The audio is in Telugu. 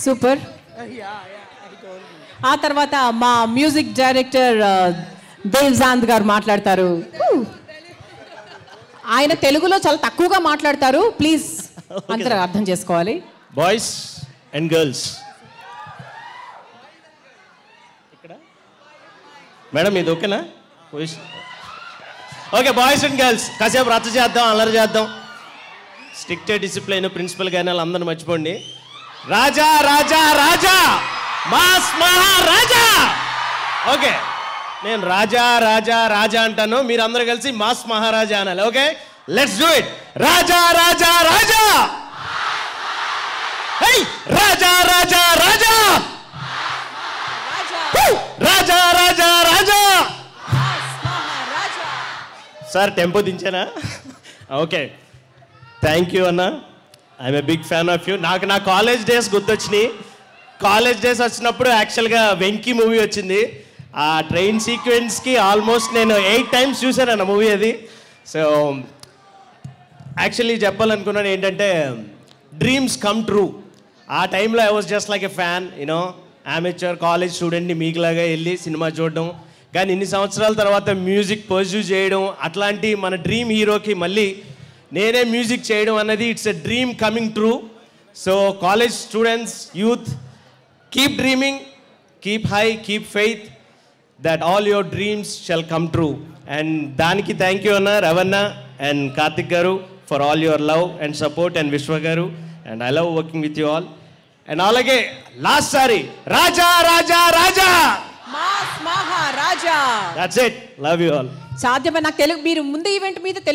సూపర్. ఆ తర్వాత మా మ్యూజిక్ డైరెక్టర్ దేవ్జాంత్ గారు మాట్లాడతారు. ఆయన తెలుగులో చాలా తక్కువగా మాట్లాడతారు, ప్లీజ్ అందరూ అర్థం చేసుకోవాలి. బాయ్స్ అండ్ గర్ల్స్, ఇక్కడ మేడం ఇది ఓకేనా? ఓకే, బాయ్స్ అండ్ గర్ల్స్ కాసేపు రచ్చ చేద్దాం, అల్లరి చేద్దాం. స్ట్రిక్ట్ డిసిప్లైన్, ప్రిన్సిపల్ కానీ వాళ్ళందరూ మర్చిపోండి. రాజా రాజా రాజా, మాస్ మహారాజా. ఓకే, నేను రాజా రాజా రాజా అంటాను, మీరు అందరూ కలిసి మాస్ మహారాజా అనాలి. Okay, let's do it. Raja Raja Raja, Raja Raja Raja, Raja Raja Raja. Sir tempo దించానా? ఓకే, థ్యాంక్ యూ అన్న. I'm a big fan of you. నాకు నా కాలేజ్ డేస్ గుర్తొచ్చినాయి. కాలేజ్ డేస్ వచ్చినప్పుడు యాక్చువల్గా వెంకీ మూవీ వచ్చింది. ఆ ట్రైన్ సీక్వెన్స్కి ఆల్మోస్ట్ నేను 8 times చూశాను అన్న మూవీ అది. సో యాక్చువల్లీ చెప్పాలనుకున్నాను ఏంటంటే, డ్రీమ్స్ కమ్ ట్రూ. ఆ టైంలో I was just like a fan, you know, amateur college స్టూడెంట్ని మీకులాగా వెళ్ళి సినిమా చూడడం. కానీ ఇన్ని సంవత్సరాల తర్వాత మ్యూజిక్ పర్స్యూ చేయడం, అట్లాంటి మన డ్రీమ్ హీరోకి మళ్ళీ నేనే మ్యూజిక్ చేయడం అన్నది it's a dream coming true. So college students, youth, keep dreaming, keep high, keep faith that all your dreams shall come true. And దానికి థ్యాంక్ యూ అన్న, రవణ అండ్ కార్తిక్ గారు for all your love and support, and Vishwa గారు. And I love working with you all. And అలాగే లాస్ట్ సారి Raja Raja Raja, mass Maharaja. That's it. Love you all. సాధ్యమే నాకు తెలుగు, మీరు ముందు ఈవెంట్ మీద